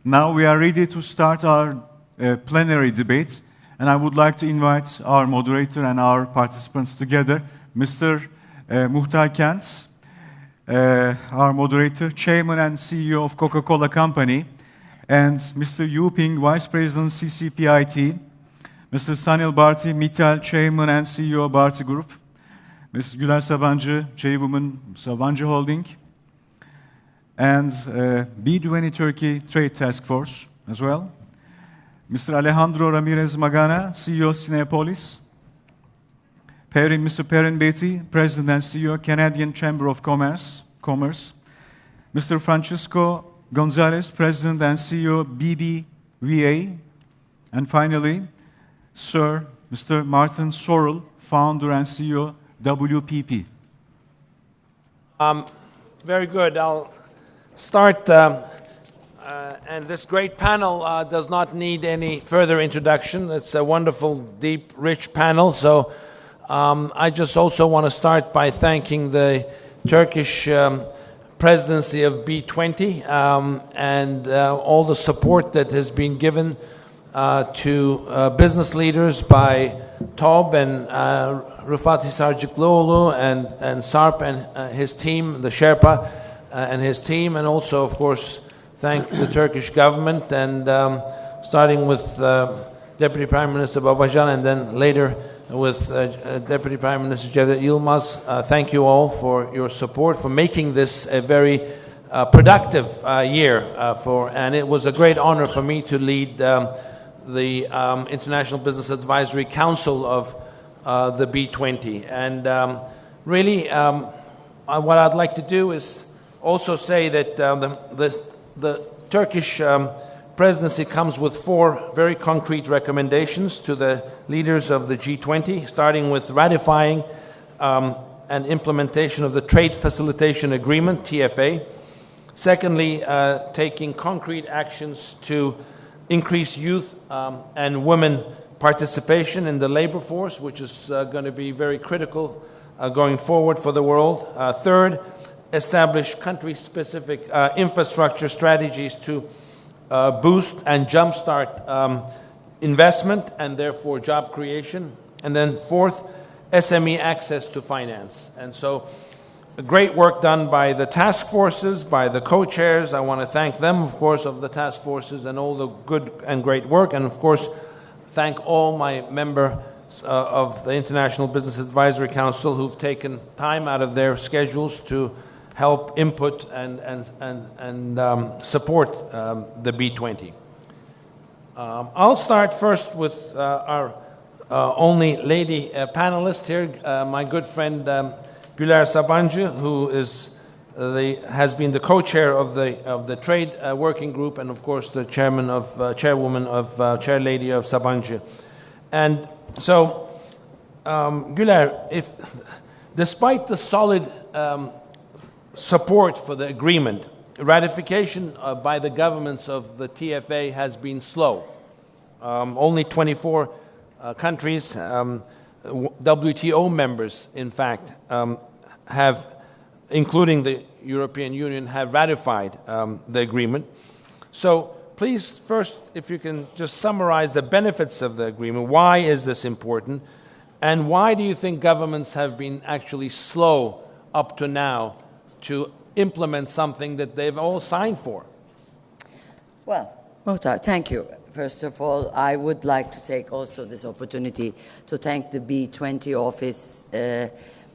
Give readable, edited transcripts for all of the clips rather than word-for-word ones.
Now we are ready to start our plenary debate, and I would like to invite our moderator and our participants together, Mr. Muhtar Kent, our moderator, Chairman and CEO of Coca-Cola Company, and Mr. Yu Ping, Vice President, CCPIT, Mr. Sanil Bharti, Mittal, Chairman and CEO of Bharti Group, Ms. Güler Sabancı, Chairwoman, Sabancı Holding, and B20 Turkey Trade Task Force as well. Mr. Alejandro Ramirez Magana, CEO Cinepolis. Mr. Perrin Beatty, President and CEO Canadian Chamber of Commerce. Mr. Francisco Gonzalez, President and CEO BBVA. And finally, Sir Mr. Martin Sorrell, Founder and CEO WPP. Very good. I'll start, and this great panel does not need any further introduction. It's a wonderful, deep, rich panel. So I just also want to start by thanking the Turkish presidency of B20 and all the support that has been given to business leaders by Tob and Rıfat Hisarcıklıoğlu and Sarp and his team, the Sherpa and his team, and also, of course, thank the Turkish government, and starting with Deputy Prime Minister Babacan and then later with Deputy Prime Minister Cevdet Yılmaz. Thank you all for your support, for making this a very productive year, and it was a great honor for me to lead the International Business Advisory Council of the B20. And really, what I'd like to do is also say that the Turkish presidency comes with 4 very concrete recommendations to the leaders of the G20, starting with ratifying and implementation of the Trade Facilitation Agreement, TFA. Secondly, taking concrete actions to increase youth and women participation in the labor force, which is going to be very critical going forward for the world. Third, establish country-specific infrastructure strategies to boost and jumpstart investment and therefore job creation. And then fourth, SME access to finance. And so great work done by the task forces, by the co-chairs. I want to thank them, of course, of the task forces and all the good and great work. And, of course, thank all my members of the International Business Advisory Council who've taken time out of their schedules to help input and support the B20. I'll start first with our only lady panelist here, my good friend Güler Sabancı, who has been the co-chair of the trade working group, and of course the chairwoman of chairlady of Sabancı. And so, Güler, despite the solid support for the agreement, ratification by the governments of the TFA has been slow. Only 24 countries, WTO members, in fact, have, including the European Union, have ratified the agreement. So please, first, if you can just summarize the benefits of the agreement. Why is this important? And why do you think governments have been actually slow up to now to implement something that they've all signed for? Well, Muhtar, thank you. First of all, I would like to take also this opportunity to thank the B20 office.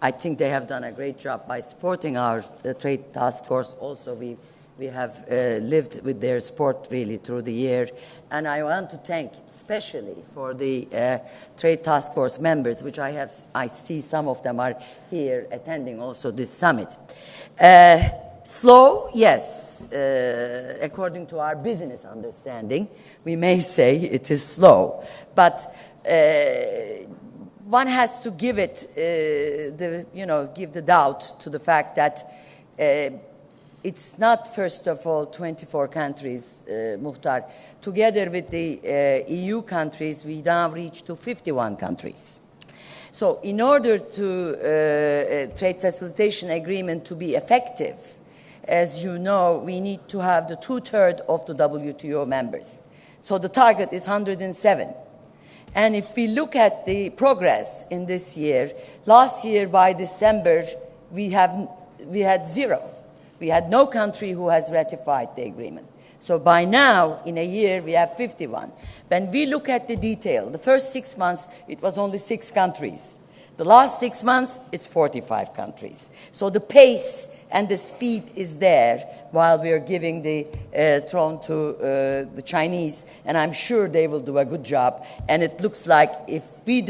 I think they have done a great job by supporting the trade task force. Also, we have lived with their support really through the year. And I want to thank especially for the trade task force members, which I see some of them are here attending also this summit. Slow, yes. According to our business understanding, we may say it is slow. But one has to give it, give the doubt to the fact that it's not, first of all, 24 countries, Muhtar. Together with the EU countries, we now reach to 51 countries. So in order to trade facilitation agreement to be effective, as you know, we need to have the 2/3 of the WTO members. So the target is 107. And if we look at the progress in this year, last year by December, we had 0. We had no country who has ratified the agreement. So by now, in a year, we have 51. When we look at the detail, the first 6 months, it was only 6 countries. The last 6 months, it's 45 countries. So the pace and the speed is there while we are giving the throne to the Chinese, and I'm sure they will do a good job. And it looks like if we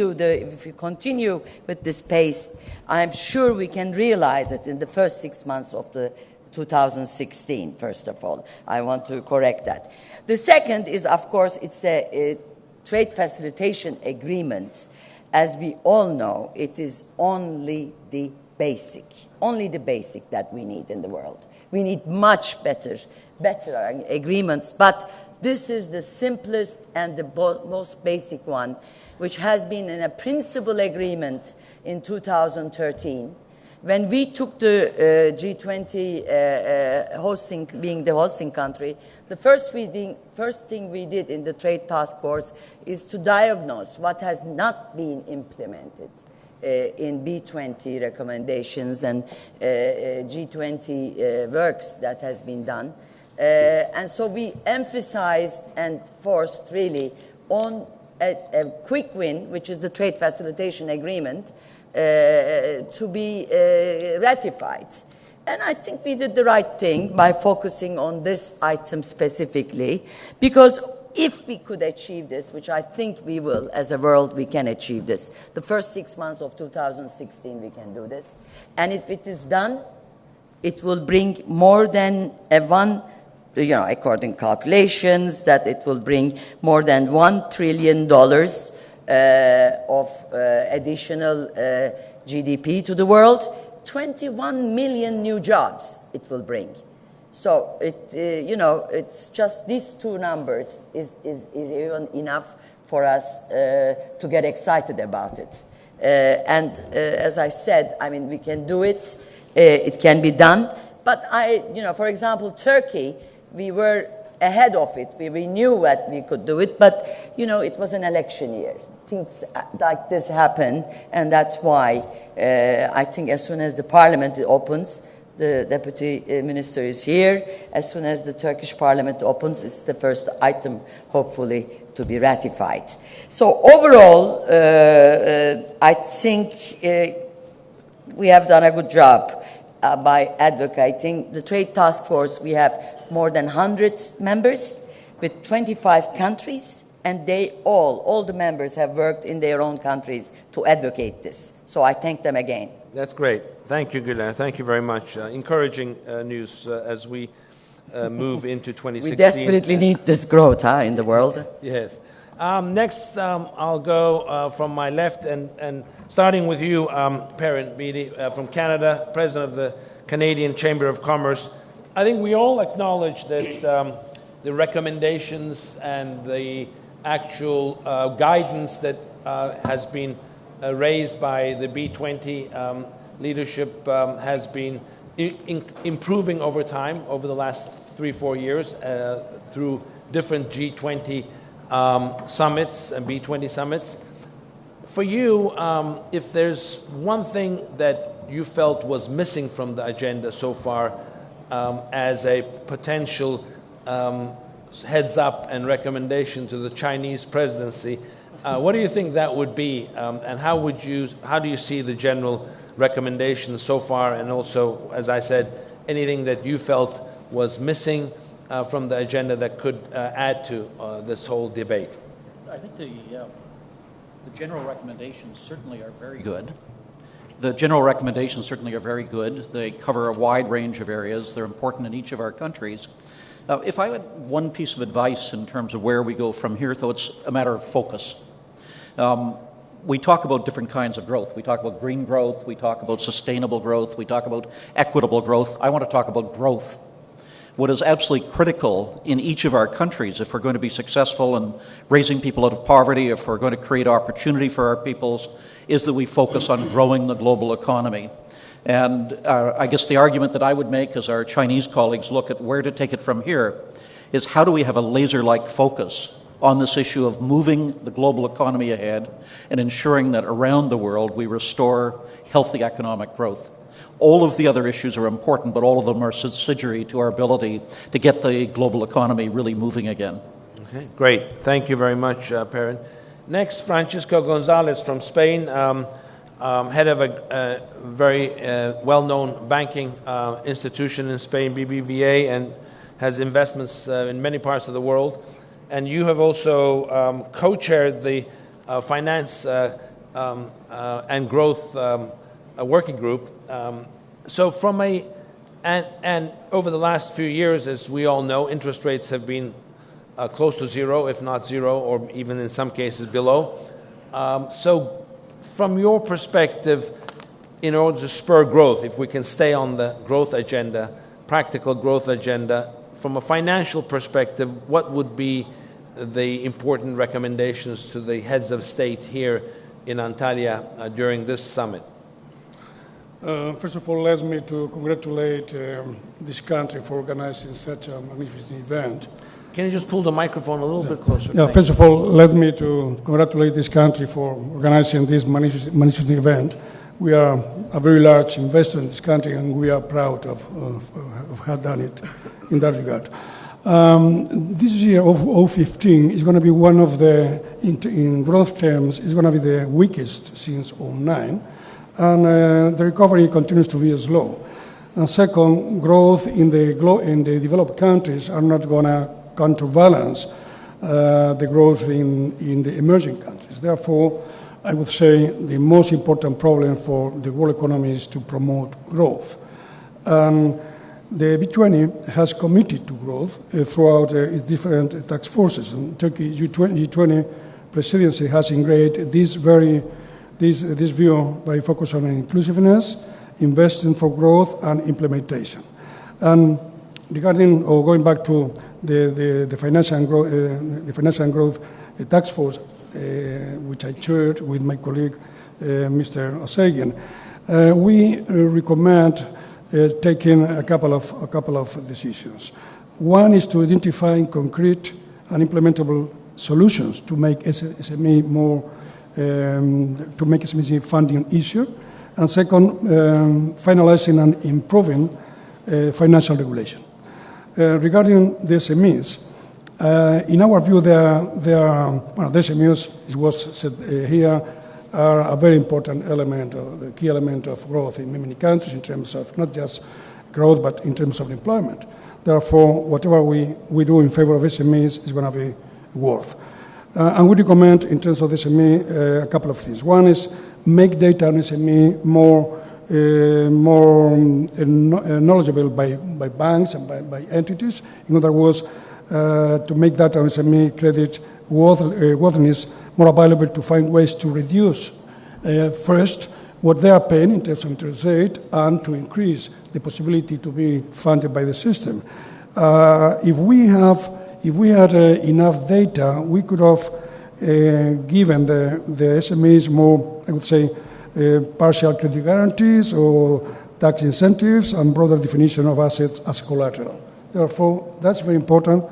continue with this pace, I'm sure we can realize it in the first 6 months of the 2016, first of all. I want to correct that. The second is, of course, it's a trade facilitation agreement. As we all know, it is only the basic that we need in the world. We need much better agreements, but this is the simplest and the most basic one, which has been in a principal agreement in 2013. When we took the G20 being the hosting country, the first thing we did in the Trade Task Force is to diagnose what has not been implemented in B20 recommendations and G20 works that has been done. And so we emphasized and forced really on a quick win, which is the Trade Facilitation Agreement, to be ratified. And I think we did the right thing by focusing on this item specifically, because if we could achieve this, which I think we will, as a world, we can achieve this. The first 6 months of 2016, we can do this. And if it is done, it will bring more than according to calculations, that it will bring more than $1 trillion of additional GDP to the world, 21 million new jobs it will bring. So it's just these two numbers is even enough for us to get excited about it. As I said, I mean, we can do it. It can be done. But for example, Turkey, we were ahead of it. We knew that we could do it, but it was an election year. Things like this happen, and that's why I think as soon as the parliament opens, the deputy minister is here. As soon as the Turkish parliament opens, it's the first item, hopefully, to be ratified. So overall, I think we have done a good job by advocating. The Trade Task Force, we have more than 100 members with 25 countries, and all the members have worked in their own countries to advocate this. So I thank them again. That's great. Thank you, Gülen. Thank you very much. Encouraging news as we move into 2016. We desperately need this growth in the world. Yes. Next, I'll go from my left, and starting with you, Perrin Beatty, from Canada, President of the Canadian Chamber of Commerce. I think we all acknowledge that the recommendations and the actual guidance that has been raised by the B20 leadership has been improving over time, over the last 3-4 years, through different G20 summits and B20 summits. For you, if there's one thing that you felt was missing from the agenda so far as a potential heads up and recommendation to the Chinese presidency, what do you think that would be, and how do you see the general recommendations so far, and also, as I said, anything that you felt was missing from the agenda that could add to this whole debate? I think the general recommendations certainly are very good. The general recommendations certainly are very good. They cover a wide range of areas. They're important in each of our countries. If I had one piece of advice in terms of where we go from here, though, it's a matter of focus. We talk about different kinds of growth. We talk about green growth. We talk about sustainable growth. We talk about equitable growth. I want to talk about growth. What is absolutely critical in each of our countries, if we're going to be successful in raising people out of poverty, if we're going to create opportunity for our peoples, is that we focus on growing the global economy. And I guess the argument that I would make as our Chinese colleagues look at where to take it from here is how do we have a laser-like focus on this issue of moving the global economy ahead and ensuring that around the world we restore healthy economic growth. All of the other issues are important, but all of them are subsidiary to our ability to get the global economy really moving again. Okay, great. Thank you very much, Perrin. Next, Francisco Gonzalez from Spain, head of a very well-known banking institution in Spain, BBVA, and has investments in many parts of the world. And you have also co-chaired the Finance and Growth Working Group. So from and over the last few years, as we all know, interest rates have been close to zero, if not zero, or even in some cases below. So from your perspective, in order to spur growth, if we can stay on the growth agenda, practical growth agenda, from a financial perspective, what would be the important recommendations to the heads of state here in Antalya during this summit? First of all, let me to congratulate this country for organizing such a magnificent event. Can you just pull the microphone a little bit closer? Yeah, first of all, let me to congratulate this country for organizing this magnificent event. We are a very large investor in this country, and we are proud of have done it in that regard. This year of 2015 is going to be one of the, in growth terms, is going to be the weakest since 2009, and the recovery continues to be slow. And second, growth in the developed countries are not going to counterbalance the growth in the emerging countries. Therefore, I would say the most important problem for the world economy is to promote growth. The B20 has committed to growth throughout its different task forces. And Turkey G20 presidency has integrated this view by focus on inclusiveness, investing for growth, and implementation. And regarding, or going back to the financial and growth task force, which I chaired with my colleague, Mr. Oseguin, we recommend taking a couple of decisions. One is to identify concrete and implementable solutions to make SME more, to make SME funding easier, and second, finalizing and improving financial regulation. Regarding the SMEs, in our view, the SMEs, it was said here, are a very important element, or the key element of growth in many countries in terms of not just growth, but in terms of employment. Therefore, whatever we do in favor of SMEs is going to be worth. And we recommend, in terms of the SME, a couple of things. One is make data on SME more knowledgeable by banks and by entities. In other words, to make data on SME credit worthiness more available to find ways to reduce, first, what they are paying in terms of interest rate, and to increase the possibility to be funded by the system. If we had enough data, we could have given the SMEs more, I would say, partial credit guarantees or tax incentives and broader definition of assets as collateral. Therefore, that's very important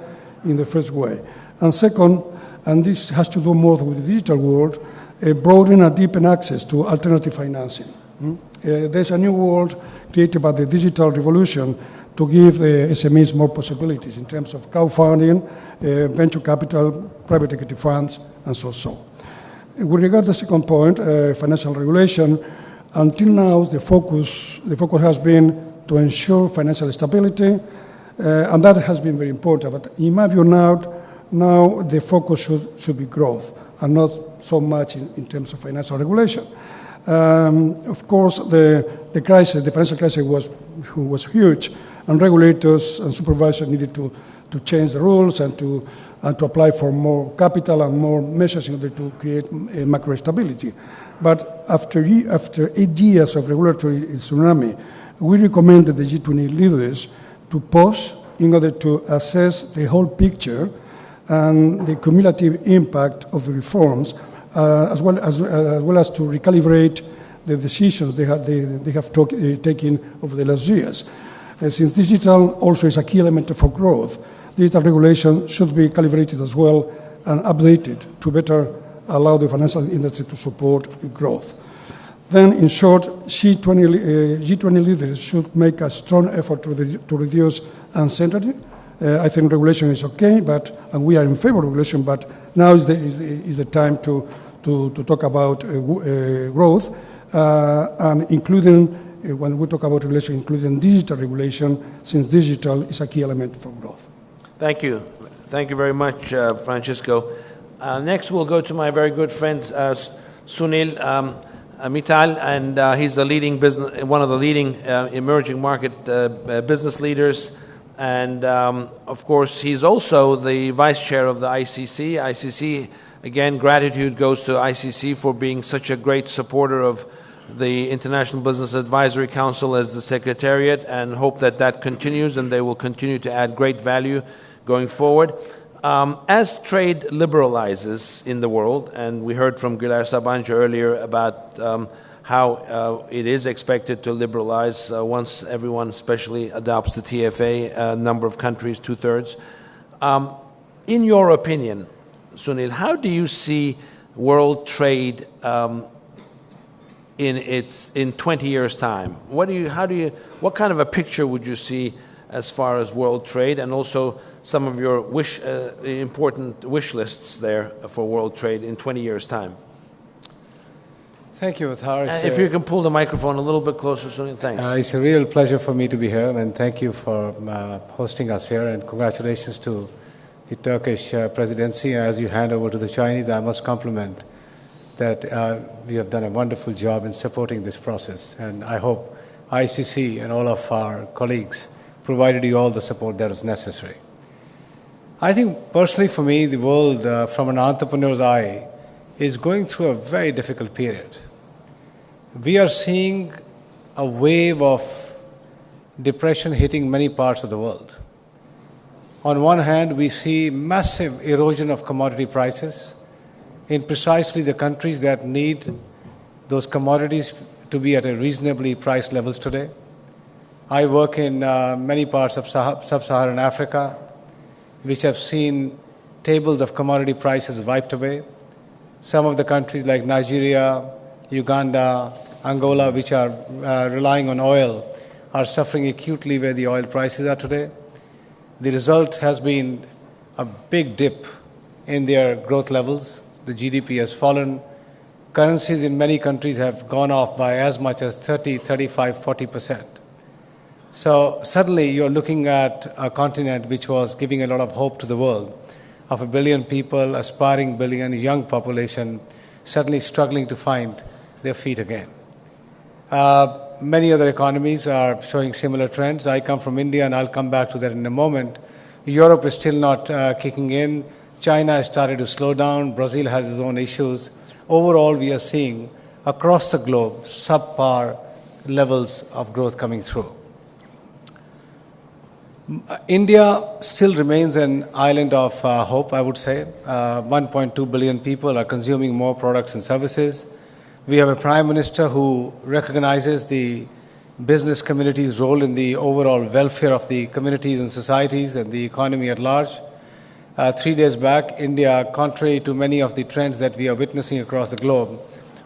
in the first way. And second, and this has to do more with the digital world, broaden and deepen access to alternative financing. There's a new world created by the digital revolution to give SMEs more possibilities in terms of crowdfunding, venture capital, private equity funds, and so on. With regard to the second point, financial regulation, until now the focus has been to ensure financial stability, and that has been very important. But in my view now the focus should be growth, and not so much in terms of financial regulation. Of course, the financial crisis was huge, and regulators and supervisors needed to change the rules and to apply for more capital and more measures in order to create macro stability. But after 8 years of regulatory tsunami, we recommended the G20 leaders to pause in order to assess the whole picture and the cumulative impact of the reforms, as well as to recalibrate the decisions they have taken over the last years. Since digital also is a key element for growth, digital regulation should be calibrated as well and updated to better allow the financial industry to support growth. Then, in short, G20 leaders should make a strong effort to reduce uncertainty. I think regulation is okay, and we are in favor of regulation, but now is the time to talk about growth, and including, when we talk about regulation, including digital regulation, since digital is a key element for growth. Thank you. Thank you very much, Francisco. Next, we'll go to my very good friend, Sunil Mittal, and he's one of the leading emerging market business leaders. And, of course, he's also the vice chair of the ICC. ICC, again, gratitude goes to ICC for being such a great supporter of the International Business Advisory Council as the secretariat, and hope that continues and they will continue to add great value going forward. As trade liberalizes in the world, and we heard from Güler Sabancı earlier about how it is expected to liberalize once everyone especially adopts the TFA, a number of countries, 2/3. In your opinion, Sunil, how do you see world trade in 20 years' time? What kind of a picture would you see as far as world trade, and also some of your important wish lists there for world trade in 20 years' time? Thank you, Athar. If you can pull the microphone a little bit closer, Sunil, thanks. It's a real pleasure for me to be here, and thank you for hosting us here, and congratulations to the Turkish presidency. As you hand over to the Chinese, I must compliment that we have done a wonderful job in supporting this process, and I hope ICC and all of our colleagues provided you all the support that is necessary. I think personally for me, the world, from an entrepreneur's eye, is going through a very difficult period. We are seeing a wave of depression hitting many parts of the world. On one hand, we see massive erosion of commodity prices in precisely the countries that need those commodities to be at a reasonably priced levels today. I work in many parts of sub-Saharan Africa, which have seen tables of commodity prices wiped away. Some of the countries like Nigeria, Uganda, Angola, which are relying on oil, are suffering acutely where the oil prices are today. The result has been a big dip in their growth levels. The GDP has fallen. Currencies in many countries have gone off by as much as 30, 35, 40%. So suddenly you're looking at a continent which was giving a lot of hope to the world, of 1 billion people, aspiring billion, young population, suddenly struggling to find their feet again. Many other economies are showing similar trends. I come from India, and I'll come back to that in a moment. Europe is still not kicking in. China has started to slow down. Brazil has its own issues. Overall, we are seeing across the globe subpar levels of growth coming through. India still remains an island of hope, I would say. 1.2 billion people are consuming more products and services. We have a Prime Minister who recognizes the business community's role in the overall welfare of the communities and societies and the economy at large. 3 days back, India, contrary to many of the trends that we are witnessing across the globe,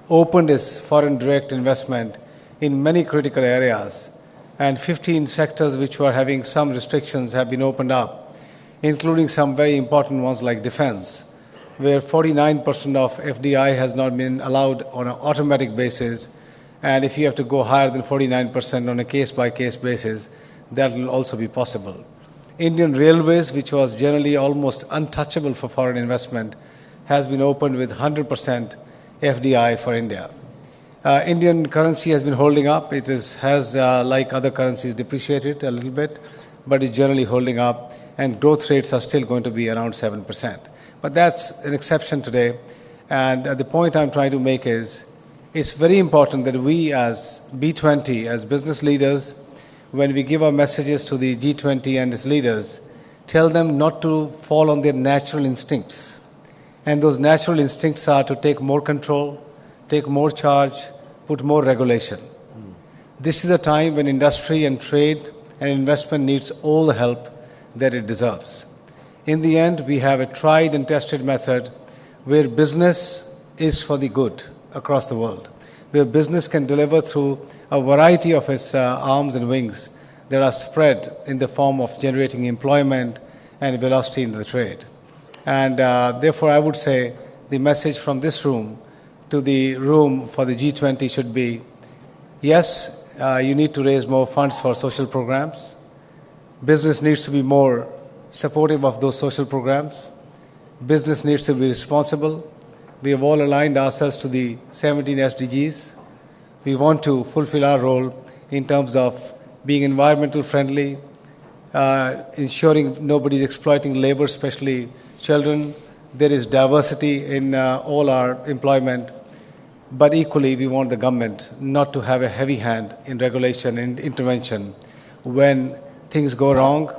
opened its foreign direct investment in many critical areas, and 15 sectors which were having some restrictions have been opened up, including some very important ones like defense, where 49% of FDI has not been allowed on an automatic basis, and if you have to go higher than 49% on a case-by-case basis, that will also be possible. Indian Railways, which was generally almost untouchable for foreign investment, has been opened with 100% FDI for India. Indian currency has been holding up. It has, like other currencies, depreciated a little bit, but it's generally holding up, and growth rates are still going to be around 7%. But that's an exception today, and the point I'm trying to make is it's very important that we as B20, as business leaders, when we give our messages to the G20 and its leaders, tell them not to fall on their natural instincts. And those natural instincts are to take more control, take more charge, put more regulation. This is a time when industry and trade and investment needs all the help that it deserves. In the end, we have a tried and tested method where business is for the good across the world, where business can deliver through a variety of its arms and wings that are spread in the form of generating employment and velocity in the trade. And therefore, I would say the message from this room to the room for the G20 should be, yes, you need to raise more funds for social programs. Business needs to be more supportive of those social programs. Business needs to be responsible. We have all aligned ourselves to the 17 SDGs. We want to fulfill our role in terms of being environmental friendly, ensuring nobody is exploiting labor, especially children. There is diversity in all our employment. But equally, we want the government not to have a heavy hand in regulation and intervention. When things go wrong,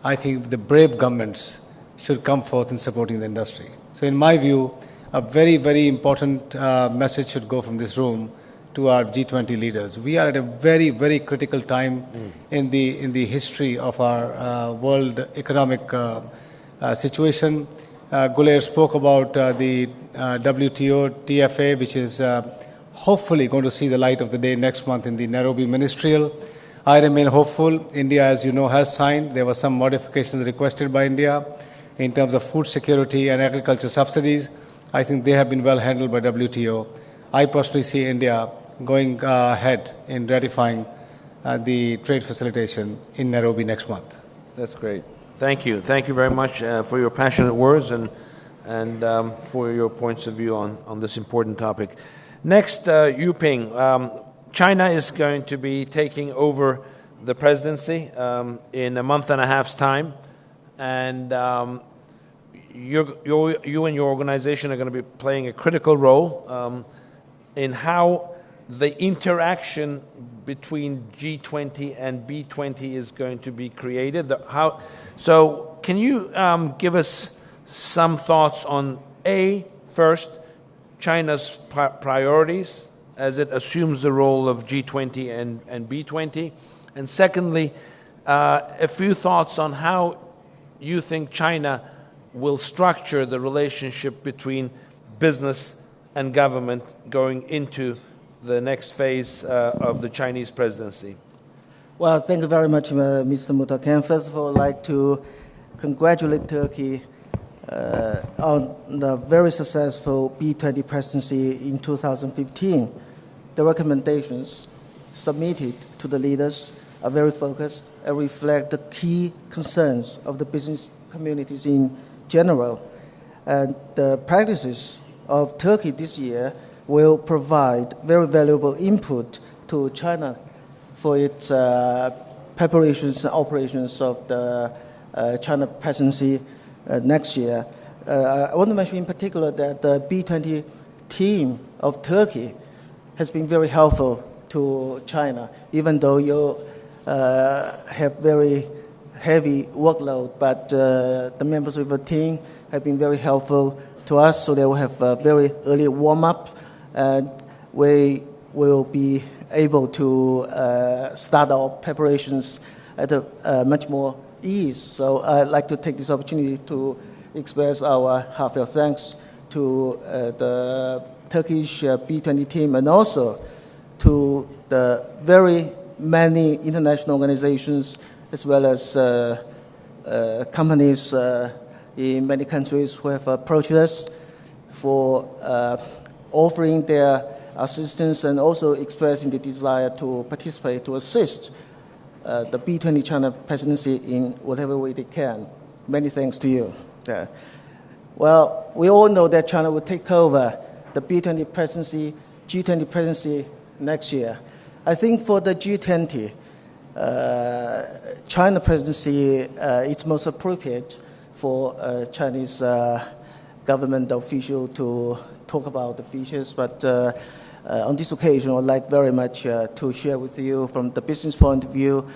I think the brave governments should come forth in supporting the industry. So in my view, a very, very important message should go from this room to our G20 leaders. We are at a very, very critical time in the history of our world economic situation. Gulair spoke about the WTO TFA, which is hopefully going to see the light of the day next month in the Nairobi Ministerial. I remain hopeful. India, as you know, has signed. There were some modifications requested by India in terms of food security and agriculture subsidies. I think they have been well handled by WTO. I personally see India going ahead in ratifying the trade facilitation in Nairobi next month. That's great. Thank you. Thank you very much for your passionate words and for your points of view on this important topic. Next, Yuping. China is going to be taking over the presidency in a month and a half's time, and you and your organization are going to be playing a critical role in how the interaction between G20 and B20 is going to be created. So can you give us some thoughts on, first, China's priorities as it assumes the role of G20 and B20? And secondly, a few thoughts on how you think China will structure the relationship between business and government going into the next phase of the Chinese presidency. Well, thank you very much, Mr. Mutakan. First of all, I'd like to congratulate Turkey on the very successful B20 presidency in 2015. The recommendations submitted to the leaders are very focused and reflect the key concerns of the business communities in general. And the practices of Turkey this year will provide very valuable input to China for its preparations and operations of the China presidency next year. I want to mention in particular that the B20 team of Turkey has been very helpful to China, even though you have very heavy workload, but the members of the team have been very helpful to us, so they will have a very early warm-up, and we will be able to start our preparations at a much more ease. So I'd like to take this opportunity to express our heartfelt thanks to the Turkish B20 team and also to the very many international organizations as well as companies in many countries who have approached us for offering their assistance and also expressing the desire to participate, to assist the B20 China presidency in whatever way they can. Many thanks to you. Well, we all know that China will take over the B20 presidency, G20 presidency next year. I think for the G20, China presidency, it's most appropriate for Chinese government official to talk about the features, but on this occasion, I'd like very much to share with you from the business point of view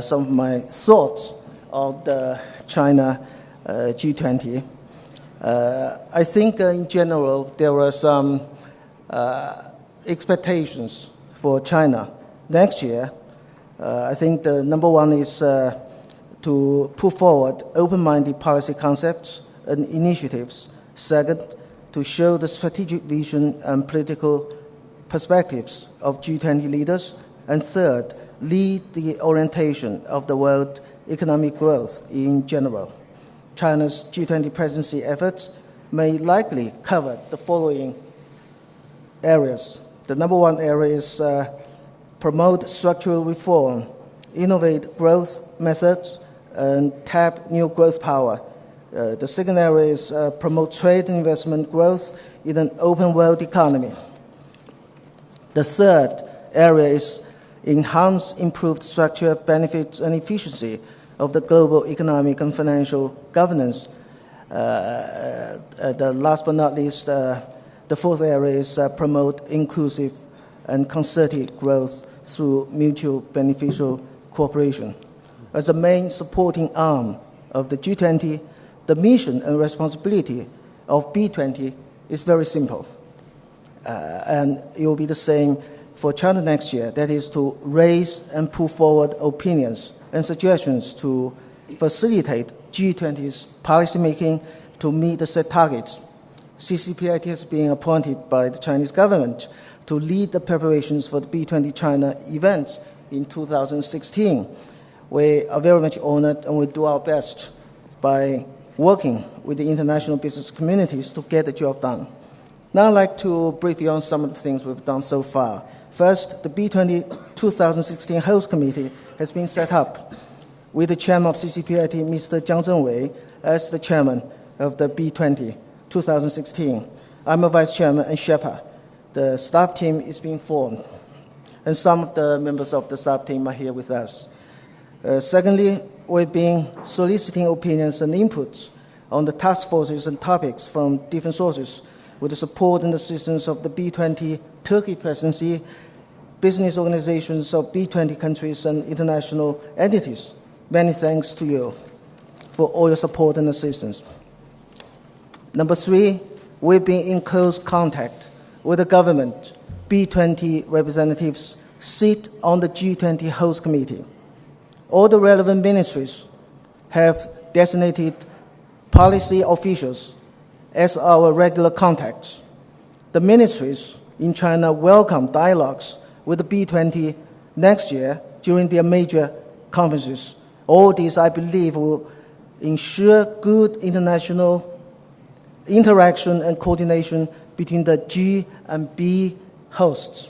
some of my thoughts of the China G20. I think in general there were some expectations for China next year, I think the number one is to put forward open-minded policy concepts and initiatives. Second, to show the strategic vision and political perspectives of G20 leaders. And third, lead the orientation of the world economic growth in general. China's G20 presidency efforts may likely cover the following areas. The number one area is promote structural reform, innovate growth methods, and tap new growth power. The second area is promote trade and investment growth in an open world economy. The third area is enhance improved structure, benefits, and efficiency of the global economic and financial governance. The last but not least, the fourth area is promote inclusive and concerted growth through mutual beneficial cooperation. As a main supporting arm of the G20, the mission and responsibility of B20 is very simple. And it will be the same for China next year. That is to raise and put forward opinions and suggestions to facilitate G20's policymaking to meet the set targets. CCPIT has been appointed by the Chinese government to lead the preparations for the B20 China events in 2016. We are very much honored and will do our best by working with the international business communities to get the job done. Now I'd like to brief you on some of the things we've done so far. First, the B20 2016 Host Committee has been set up with the chairman of CCPIT, Mr. Jiang Zhengwei, as the chairman of the B20 2016. I'm a vice chairman and Sherpa. The staff team is being formed, and some of the members of the staff team are here with us. Secondly, we've been soliciting opinions and inputs on the task forces and topics from different sources with the support and assistance of the B20 Turkey presidency, business organizations of B20 countries and international entities. Many thanks to you for all your support and assistance. Number three, we've been in close contact with the government. B20 representatives sit on the G20 Host Committee. All the relevant ministries have designated policy officials as our regular contacts. The ministries in China welcome dialogues with the B20 next year during their major conferences. All these, I believe, will ensure good international interaction and coordination between the G and B hosts.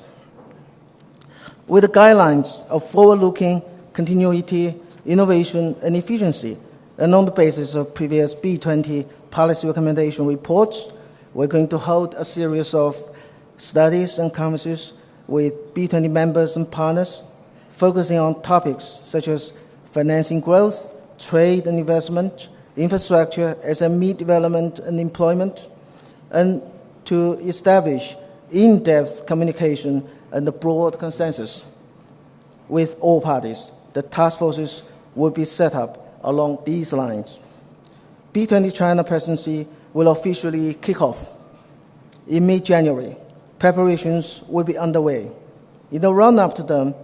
With the guidelines of forward-looking continuity, innovation, and efficiency, and on the basis of previous B20 policy recommendation reports, we're going to hold a series of studies and conferences with B20 members and partners, focusing on topics such as financing growth, trade and investment, infrastructure, SME development and employment, and to establish in-depth communication and a broad consensus with all parties. The task forces will be set up along these lines. B20 China presidency will officially kick off in mid-January. Preparations will be underway. In the run-up to then,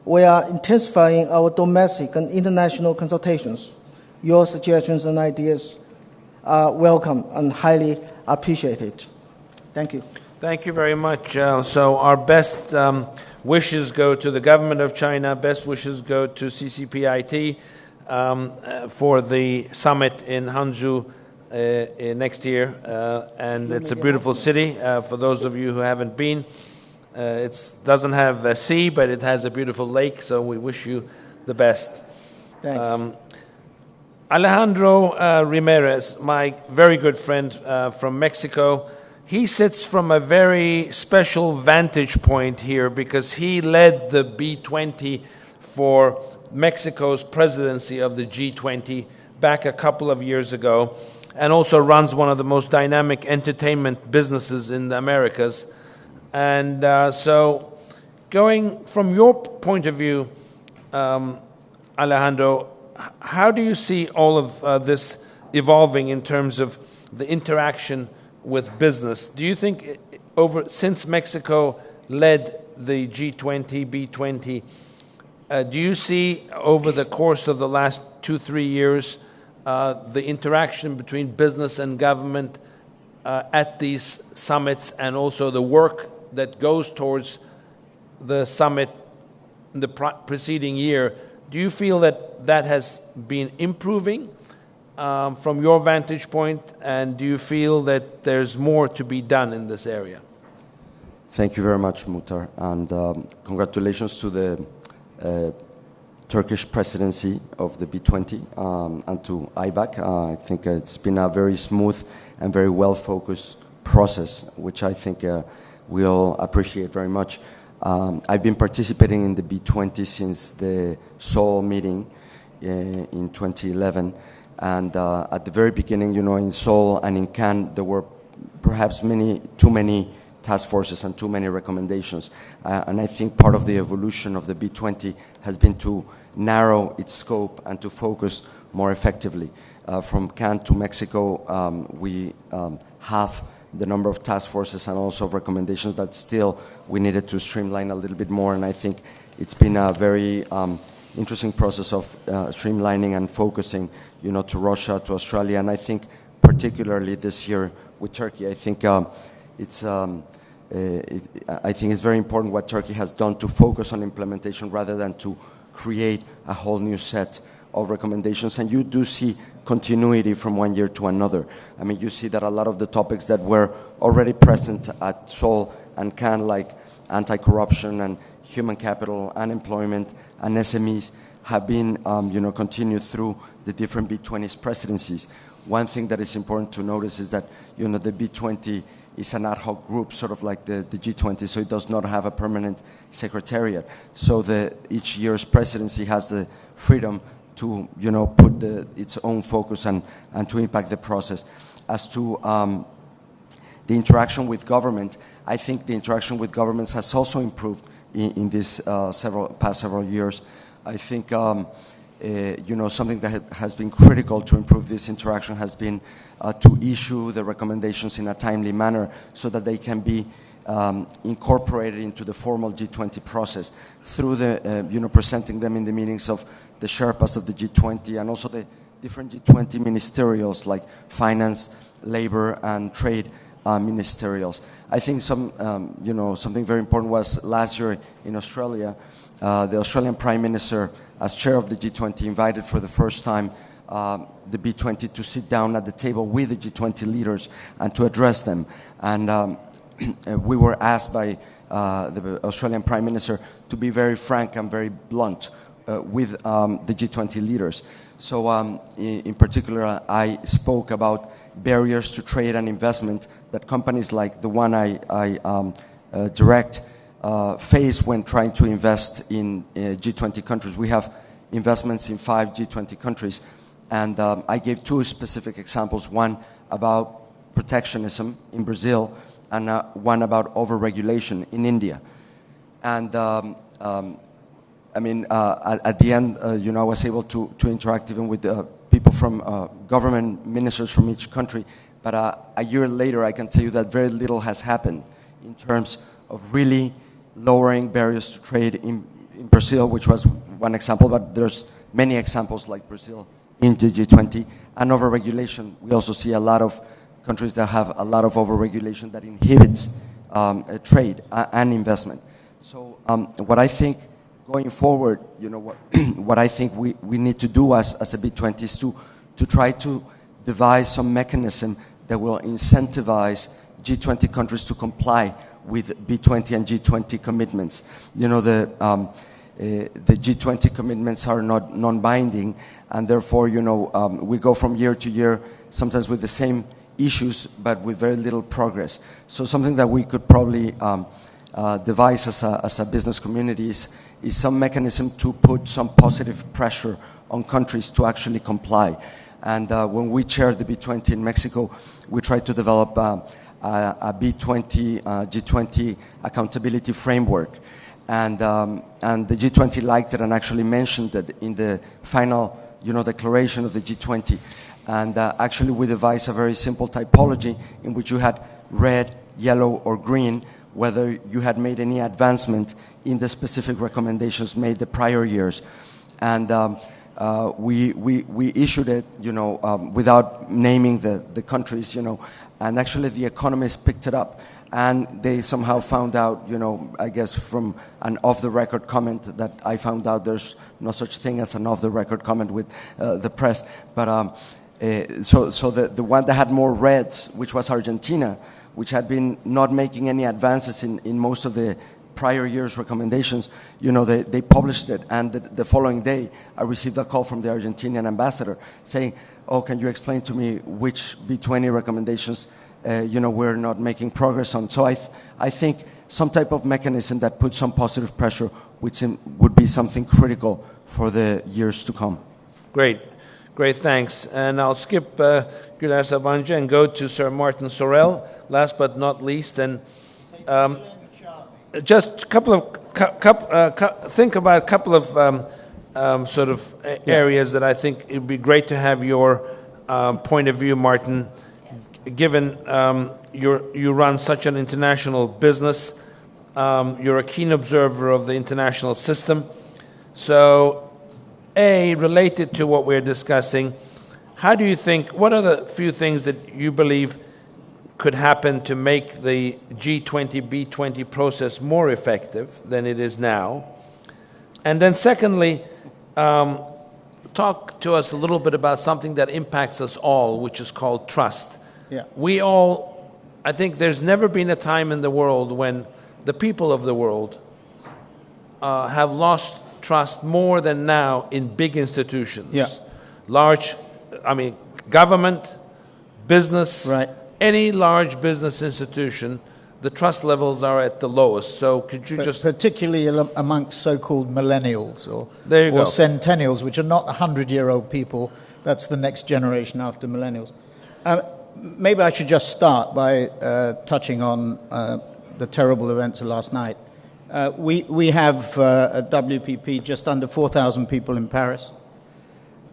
we are intensifying our domestic and international consultations. Your suggestions and ideas are welcome and highly appreciated. Thank you. Thank you very much. So our best wishes go to the government of China, best wishes go to CCPIT for the summit in Hangzhou next year. And it's a beautiful city. For those of you who haven't been, it doesn't have a sea, but it has a beautiful lake, so we wish you the best. Thanks. Alejandro Ramirez, my very good friend from Mexico, he sits from a very special vantage point here because he led the B20 for Mexico's presidency of the G20 back a couple of years ago, and also runs one of the most dynamic entertainment businesses in the Americas. And so going from your point of view, Alejandro, how do you see all of this evolving in terms of the interaction with business? Do you think since Mexico led the G20, B20, do you see over the course of the last 2-3 years the interaction between business and government at these summits, and also the work that goes towards the summit in the preceding year? Do you feel that that has been improving from your vantage point, and do you feel that there's more to be done in this area? Thank you very much, Muhtar, and congratulations to the Turkish presidency of the B20 and to IBAC. I think it's been a very smooth and very well-focused process, which I think we all appreciate very much. I've been participating in the B20 since the Seoul meeting in 2011, and at the very beginning, you know, in Seoul and in Cannes, there were perhaps too many task forces and too many recommendations. And I think part of the evolution of the B20 has been to narrow its scope and to focus more effectively. From Cannes to Mexico, we have the number of task forces and also recommendations, but still we needed to streamline a little bit more, and I think it's been a very interesting process of streamlining and focusing, you know, to Russia, to Australia, and I think particularly this year with Turkey, I think it's very important what Turkey has done to focus on implementation rather than to create a whole new set of recommendations, and you do see continuity from one year to another. I mean, you see that a lot of the topics that were already present at Seoul and Cannes, like anti-corruption and human capital, unemployment, and SMEs, have been continued through the different B20's presidencies. One thing that is important to notice is that, you know, the B20 is an ad hoc group, sort of like the G20, so it does not have a permanent secretariat. So each year's presidency has the freedom to, you know, put its own focus and to impact the process. As to the interaction with government, I think the interaction with governments has also improved in these past several years. I think something that has been critical to improve this interaction has been to issue the recommendations in a timely manner so that they can be incorporated into the formal G20 process through the presenting them in the meetings of the Sherpas of the G20 and also the different G20 ministerials like finance, labor, and trade ministerials. I think something very important was last year in Australia, the Australian Prime Minister, as chair of the G20, invited for the first time the B20 to sit down at the table with the G20 leaders and to address them. And we were asked by the Australian Prime Minister to be very frank and very blunt with the G20 leaders. So in particular, I spoke about barriers to trade and investment that companies like the one I direct face when trying to invest in G20 countries. We have investments in 5 G20 countries, and I gave 2 specific examples, one about protectionism in Brazil and one about overregulation in India. And at the end, I was able to interact even with people from government ministers from each country, but a year later I can tell you that very little has happened in terms of really lowering barriers to trade in Brazil, which was one example, but there's many examples like Brazil in the G20. And overregulation, we also see a lot of countries that have a lot of overregulation that inhibits trade and investment. So what I think going forward, what I think we need to do as a B20 is to try to devise some mechanism that will incentivize G20 countries to comply with B20 and G20 commitments. The G20 commitments are not non-binding, and therefore, we go from year to year, sometimes with the same issues, but with very little progress. So something that we could probably devise as a business community is some mechanism to put some positive pressure on countries to actually comply. And when we chaired the B20 in Mexico, we tried to develop a B20, G20 accountability framework. And the G20 liked it and actually mentioned it in the final, declaration of the G20. And actually we devised a very simple typology in which you had red, yellow or green, whether you had made any advancement in the specific recommendations made the prior years. And we issued it, without naming the countries, and actually the economists picked it up. And they somehow found out, I guess from an off-the-record comment that I found out there's no such thing as an off-the-record comment with the press. But so the one that had more reds, which was Argentina, which had been not making any advances in most of the prior year's recommendations, they published it. And the following day, I received a call from the Argentinian ambassador saying, oh, can you explain to me which B20 recommendations we're not making progress on. So I think some type of mechanism that puts some positive pressure would be something critical for the years to come. Great, thanks. And I'll skip Güler Sabancı and go to Sir Martin Sorrell, last but not least. And just a couple of, think about a couple of sort of areas that I think it would be great to have your point of view, Martin. Given you run such an international business, you're a keen observer of the international system. So, related to what we're discussing, how do you think, what are the few things that you believe could happen to make the G20, B20 process more effective than it is now? And then secondly, talk to us a little bit about something that impacts us all, which is called trust. Yeah. We all, I think there's never been a time in the world when the people of the world have lost trust more than now in big institutions. Yeah. Large, government, business, right. Any large business institution, the trust levels are at the lowest. So could you just... Particularly amongst so-called millennials or centennials, which are not 100-year-old people. That's the next generation after millennials. Maybe I should just start by touching on the terrible events of last night. We have at WPP just under 4,000 people in Paris.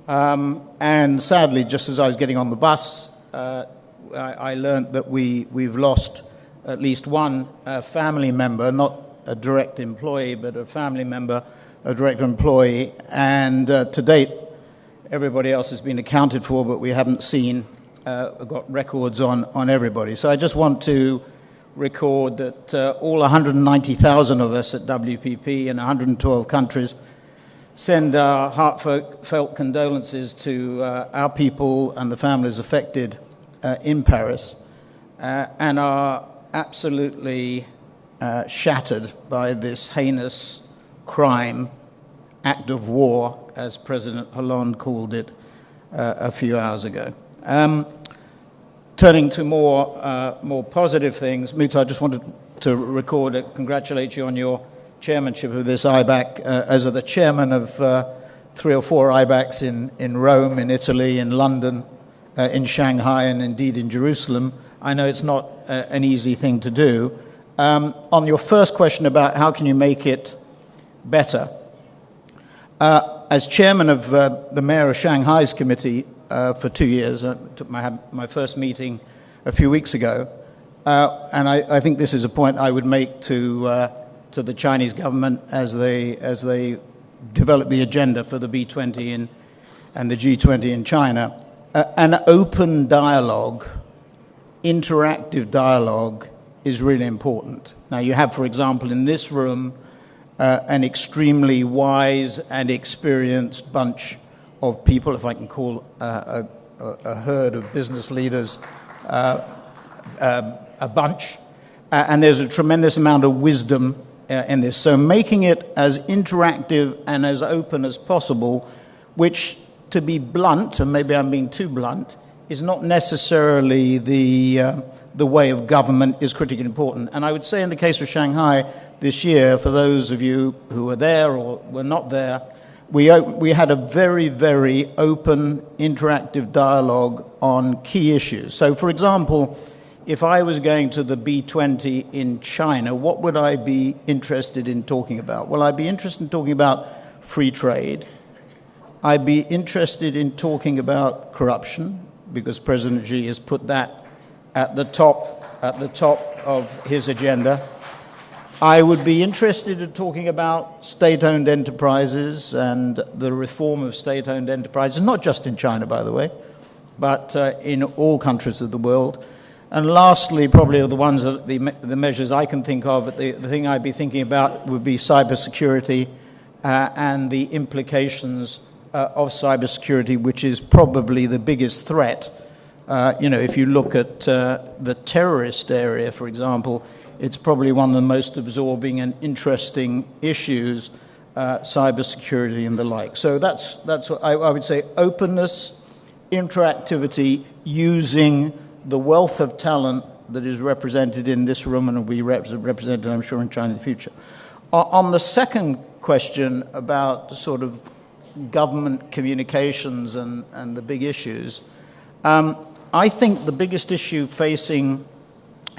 And sadly, just as I was getting on the bus, I learned that we've lost at least one family member, not a direct employee, but a family member, a direct employee. And to date, everybody else has been accounted for, but we haven't seen got records on everybody. So I just want to record that all 190,000 of us at WPP in 112 countries send our heartfelt condolences to our people and the families affected in Paris and are absolutely shattered by this heinous crime, act of war, as President Hollande called it a few hours ago. Turning to more positive things, Muta, I just wanted to congratulate you on your chairmanship of this IBAC. As the chairman of 3 or 4 IBACs in Rome, in Italy, in London, in Shanghai, and indeed in Jerusalem, I know it's not an easy thing to do. On your first question about how can you make it better, as chairman of the Mayor of Shanghai's committee, for 2 years. I took my first meeting a few weeks ago, and I think this is a point I would make to the Chinese government as they develop the agenda for the B20 and the G20 in China. An open dialogue, interactive dialogue, is really important. Now, you have, for example, in this room, an extremely wise and experienced bunch of people, if I can call a herd of business leaders a bunch, and there's a tremendous amount of wisdom in this. So making it as interactive and as open as possible, which, to be blunt, and maybe I'm being too blunt, is not necessarily the way of government, is critically important. And I would say in the case of Shanghai this year, for those of you who were there or were not there, we had a very, very open, interactive dialogue on key issues. So, for example, if I was going to the B20 in China, what would I be interested in talking about? Well, I'd be interested in talking about free trade. I'd be interested in talking about corruption, because President Xi has put that at the top of his agenda. I would be interested in talking about state-owned enterprises and the reform of state-owned enterprises, not just in China, by the way, but in all countries of the world. And lastly, probably the ones that the measures I can think of, the thing I'd be thinking about would be cybersecurity and the implications of cybersecurity, which is probably the biggest threat. If you look at the terrorist area, for example, it's probably one of the most absorbing and interesting issues, cybersecurity and the like. So that's what I would say: openness, interactivity, using the wealth of talent that is represented in this room and will be represented, I'm sure, in China in the future. On the second question about sort of government communications and the big issues, I think the biggest issue facing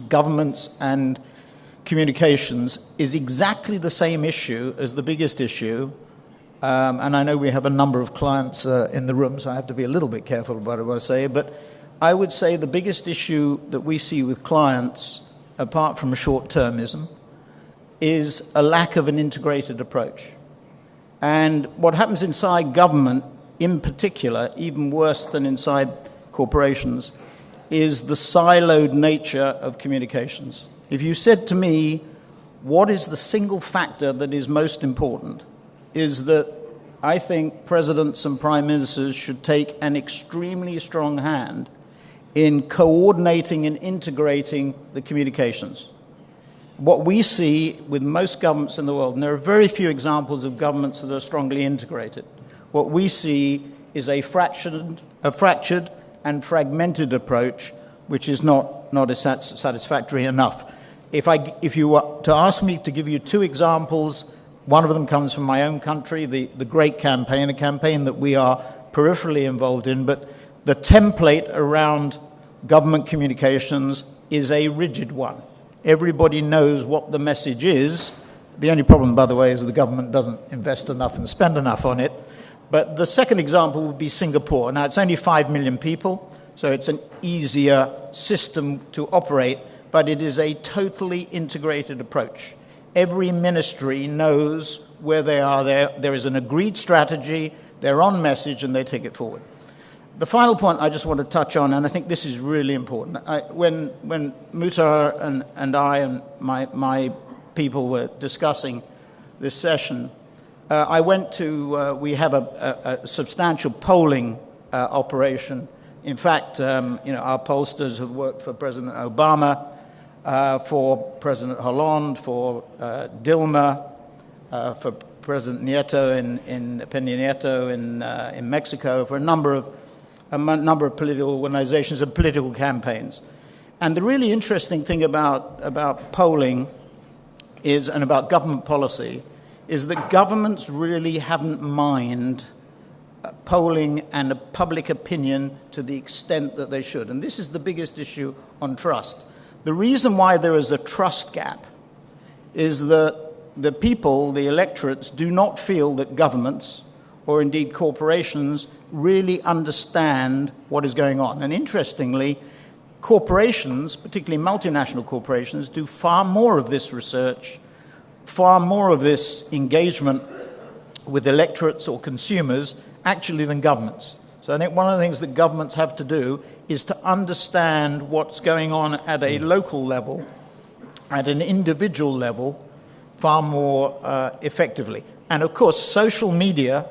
governments and communications is exactly the same issue as the biggest issue. And I know we have a number of clients in the room, so I have to be a little bit careful about what I say. But I would say the biggest issue that we see with clients, apart from short-termism, is a lack of an integrated approach. And what happens inside government, in particular, even worse than inside corporations, is the siloed nature of communications. If you said to me, what is the single factor that is most important, is that I think presidents and prime ministers should take an extremely strong hand in coordinating and integrating the communications. What we see with most governments in the world, and there are very few examples of governments that are strongly integrated, what we see is a fractured and fragmented approach, which is not satisfactory enough. If you were to ask me to give you two examples, one of them comes from my own country, the Great Campaign, a campaign that we are peripherally involved in, but the template around government communications is a rigid one. Everybody knows what the message is. The only problem, by the way, is the government doesn't invest enough and spend enough on it. But the second example would be Singapore. Now, it's only 5 million people, so it's an easier system to operate, but it is a totally integrated approach. Every ministry knows where they are. There is an agreed strategy, they're on message, and they take it forward. The final point I just want to touch on, and I think this is really important. When Muhtar and I and my people were discussing this session, I went to, we have a substantial polling operation. In fact, our pollsters have worked for President Obama, for President Hollande, for Dilma, for President Peña Nieto in Mexico, for a number of political organizations and political campaigns. And the really interesting thing about polling is, and about government policy, is that governments really haven't mined polling and public opinion to the extent that they should. And this is the biggest issue on trust. The reason why there is a trust gap is that the people, the electorates, do not feel that governments, or indeed corporations, really understand what is going on. And interestingly, corporations, particularly multinational corporations, do far more of this research, far more of this engagement with electorates or consumers, actually, than governments. So I think one of the things that governments have to do is to understand what's going on at a local level, at an individual level, far more effectively. And of course, social media,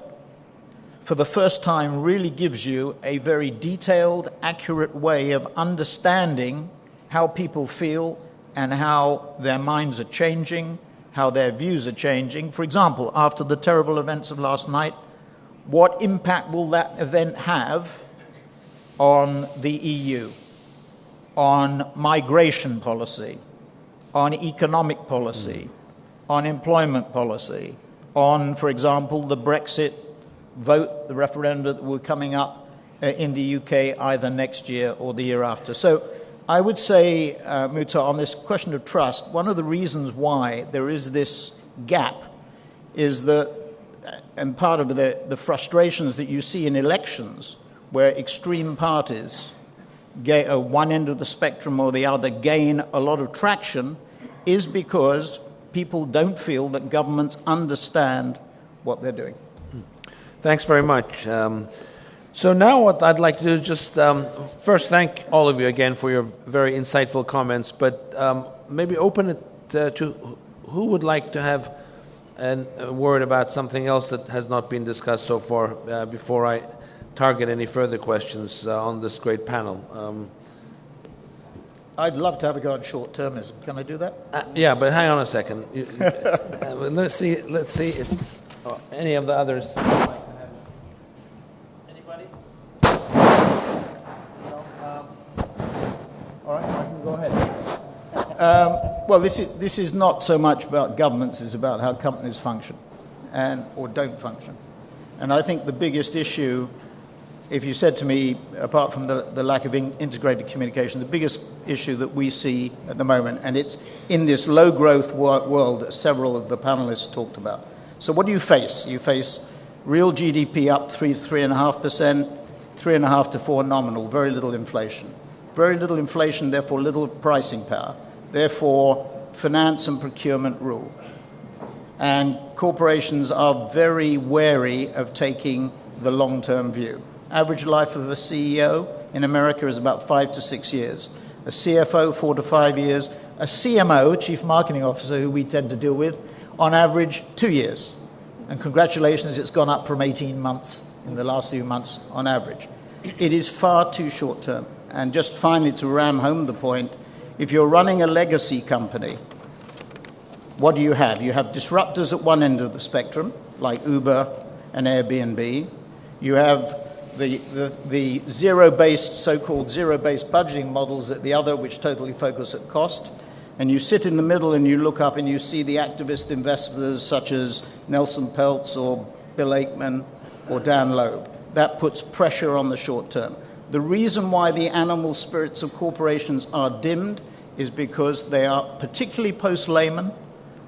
for the first time, really gives you a very detailed, accurate way of understanding how people feel and how their minds are changing, how their views are changing. For example, after the terrible events of last night, what impact will that event have on the EU, on migration policy, on economic policy, on employment policy, on, for example, the Brexit vote, the referendum that will be coming up in the UK either next year or the year after. So I would say, Muhtar, on this question of trust, one of the reasons why there is this gap is that, and part of the frustrations that you see in elections, where extreme parties one end of the spectrum or the other gain a lot of traction is because people don't feel that governments understand what they're doing. Thanks very much. So now what I'd like to do is just first thank all of you again for your very insightful comments, but maybe open it to who would like to have a word about something else that has not been discussed so far before I target any further questions on this great panel. I'd love to have a go at short-termism. Can I do that? Yeah, but hang on a second. Let's see if any of the others would like to have it. Anybody? No? All right, Martin, go ahead. Well, this is not so much about governments, it's about how companies function or don't function. And I think the biggest issue, if you said to me, apart from the lack of integrated communication, the biggest issue that we see at the moment, and it's in this low-growth world that several of the panelists talked about. So what do you face? You face real GDP up 3 to 3.5%, 3.5 to 4 nominal, very little inflation. Very little inflation, therefore little pricing power. Therefore, finance and procurement rule. And corporations are very wary of taking the long-term view. Average life of a CEO in America is about 5 to 6 years. A CFO, 4 to 5 years. A CMO, Chief Marketing Officer, who we tend to deal with, on average, 2 years. And congratulations, it's gone up from 18 months in the last few months on average. It is far too short term. And just finally, to ram home the point, if you're running a legacy company, what do you have? You have disruptors at one end of the spectrum, like Uber and Airbnb. You have the zero-based, so-called zero-based budgeting models at the other, which totally focus at cost. And you sit in the middle and you look up and you see the activist investors such as Nelson Peltz or Bill Ackman or Dan Loeb. That puts pressure on the short term. The reason why the animal spirits of corporations are dimmed is because they are, particularly post-Lehman,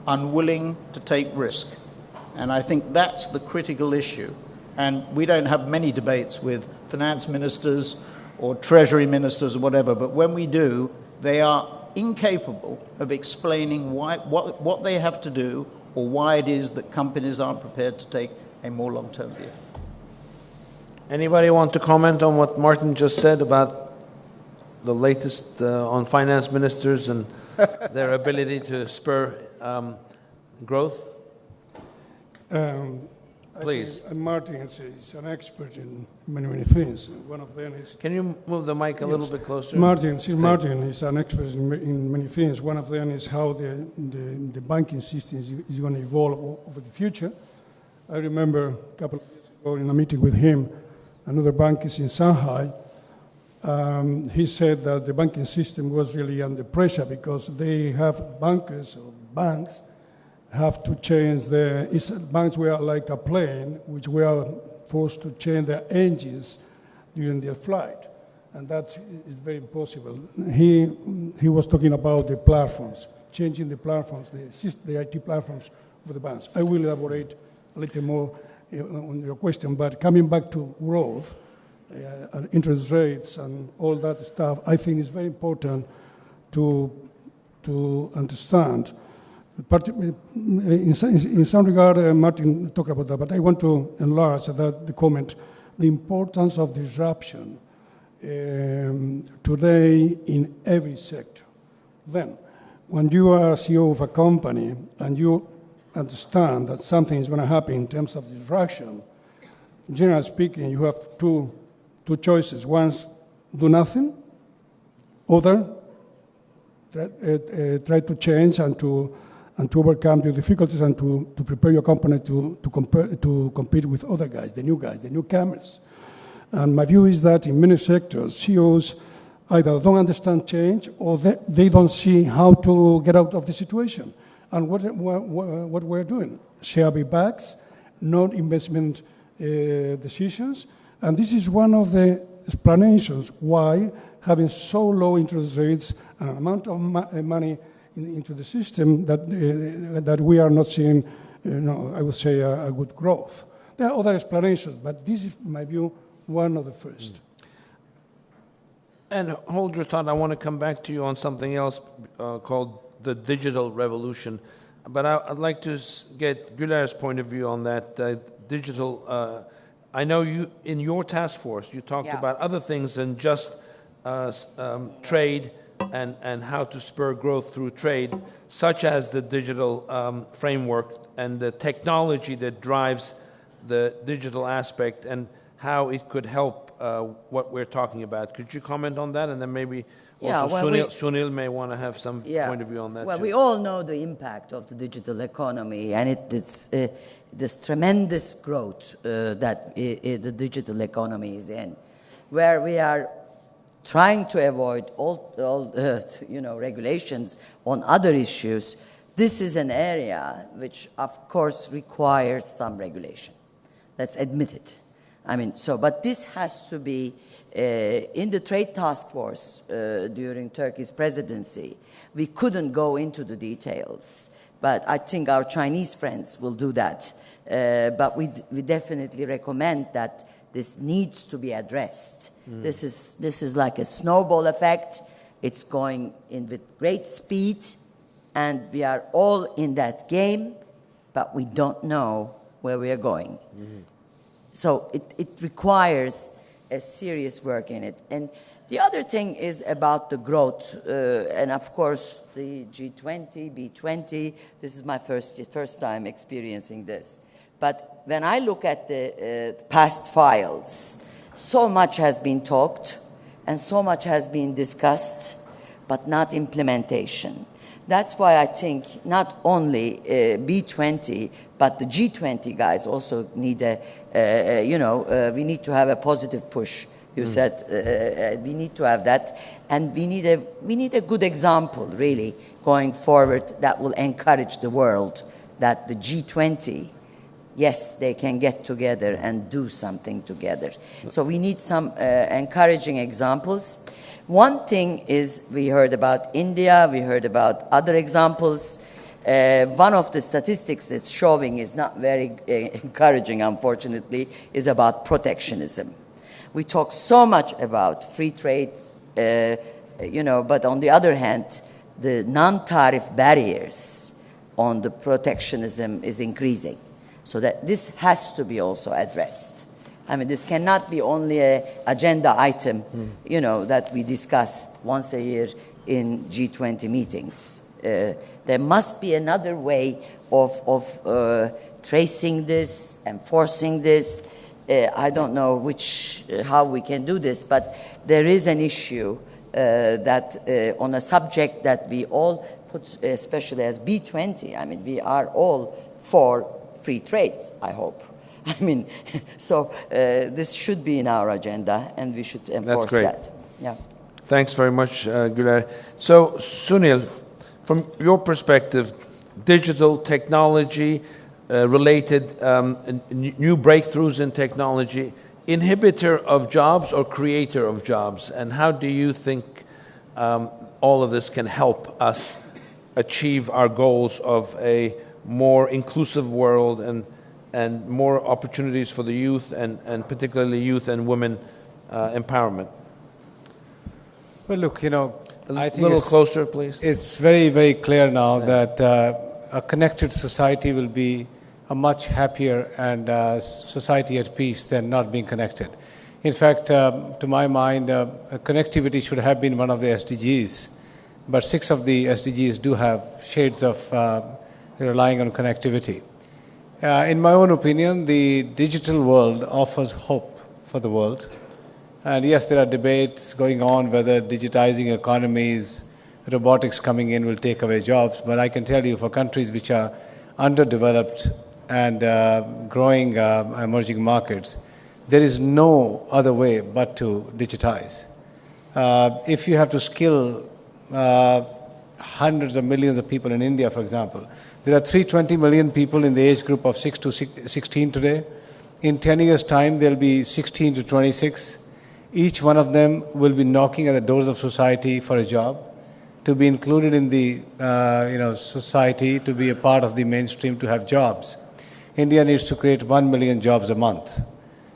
unwilling to take risk. And I think that's the critical issue. And we don't have many debates with finance ministers or treasury ministers or whatever, but when we do, they are incapable of explaining what they have to do or why it is that companies aren't prepared to take a more long-term view. Anybody want to comment on what Martin just said about the latest on finance ministers and their ability to spur growth? Please. Martin is an expert in many things. One of them is... Can you move the mic a little bit closer? Martin is an expert in many things. One of them is how the banking system is going to evolve over the future. I remember a couple of years ago in a meeting with him, another bank is in Shanghai. He said that the banking system was really under pressure because they have bankers or banks have to change banks were like a plane which were forced to change their engines during their flight. And that is very impossible. He was talking about the platforms, changing the platforms, the IT platforms of the banks. I will elaborate a little more on your question, but coming back to growth, and interest rates and all that stuff, I think it's very important to understand. In some regard, Martin talked about that, but I want to enlarge the comment, the importance of disruption today in every sector. Then, when you are a CEO of a company and you understand that something is going to happen in terms of disruption, generally speaking, you have two choices. One, do nothing. Other, try to change and to overcome the difficulties and to prepare your company to compete with other guys, the newcomers. And my view is that in many sectors, CEOs either don't understand change or they don't see how to get out of the situation. And what we're doing, share buybacks, not investment decisions. And this is one of the explanations why having so low interest rates and an amount of money into the system that we are not seeing, I would say, a good growth. There are other explanations, but this is, in my view, one of the first. And hold your thought. I want to come back to you on something else called the digital revolution. But I'd like to get Güler's point of view on that digital. I know you, in your task force, you talked about other things than just trade and how to spur growth through trade, such as the digital framework and the technology that drives the digital aspect and how it could help what we're talking about. Could you comment on that? And then maybe also Sunil may want to have some point of view on that Well, too. we all know the impact of the digital economy, and it's this tremendous growth that the digital economy is in, where we are trying to avoid all regulations on other issues. This is an area which, of course, requires some regulation. Let's admit it. But this has to be in the trade task force during Turkey's presidency. We couldn't go into the details, but I think our Chinese friends will do that. But we definitely recommend that this needs to be addressed. This is like a snowball effect. It's going in with great speed, and we are all in that game, but we don't know where we are going. So it requires a serious work in it. And the other thing is about the growth, and of course the G20, B20. This is my first time experiencing this. But when I look at the past files, so much has been talked and so much has been discussed, but not implementation. That's why I think not only B20, but the G20 guys also need we need to have a positive push. You said we need to have that, and we need a good example, really, going forward that will encourage the world that the G20, yes, they can get together and do something together. So we need some encouraging examples. One thing is we heard about India, we heard about other examples. One of the statistics that's showing is not very encouraging, unfortunately, is about protectionism. We talk so much about free trade, but on the other hand, the non-tariff barriers on the protectionism is increasing. So that this has to be also addressed. This cannot be only an agenda item, that we discuss once a year in G20 meetings. There must be another way of tracing this, enforcing this. I don't know how we can do this, but there is an issue that on a subject that we all put, especially as B20. We are all for free trade, I hope. So this should be in our agenda, and we should enforce that. Yeah. Thanks very much, Güler. So, Sunil, from your perspective, digital technology related new breakthroughs in technology, inhibitor of jobs or creator of jobs? And how do you think all of this can help us achieve our goals of a more inclusive world and more opportunities for the youth and particularly youth and women empowerment? Well, look, I think a little closer, please. It's very, very clear now that a connected society will be a much happier and society at peace than not being connected. In fact, to my mind, connectivity should have been one of the SDGs, but 6 of the SDGs do have shades of relying on connectivity. In my own opinion, the digital world offers hope for the world. And yes, there are debates going on whether digitizing economies, robotics coming in will take away jobs. But I can tell you, for countries which are underdeveloped and growing emerging markets, there is no other way but to digitize. If you have to skill hundreds of millions of people in India, for example, there are 320 million people in the age group of 6 to 16 today. In 10 years' time, there will be 16 to 26. Each one of them will be knocking at the doors of society for a job, to be included in the society, to be a part of the mainstream, to have jobs. India needs to create 1 million jobs a month.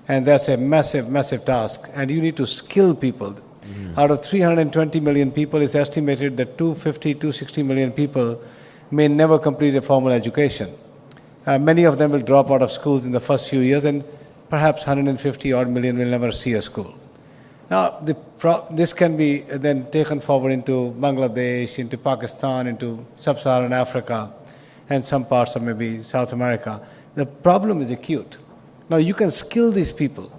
And that's a massive, massive task. And you need to skill people. Out of 320 million people, it's estimated that 250, 260 million people may never complete a formal education. Many of them will drop out of schools in the first few years, and perhaps 150 odd million will never see a school. Now, this can be then taken forward into Bangladesh, into Pakistan, into sub-Saharan Africa, and some parts of maybe South America. The problem is acute. Now, you can skill these people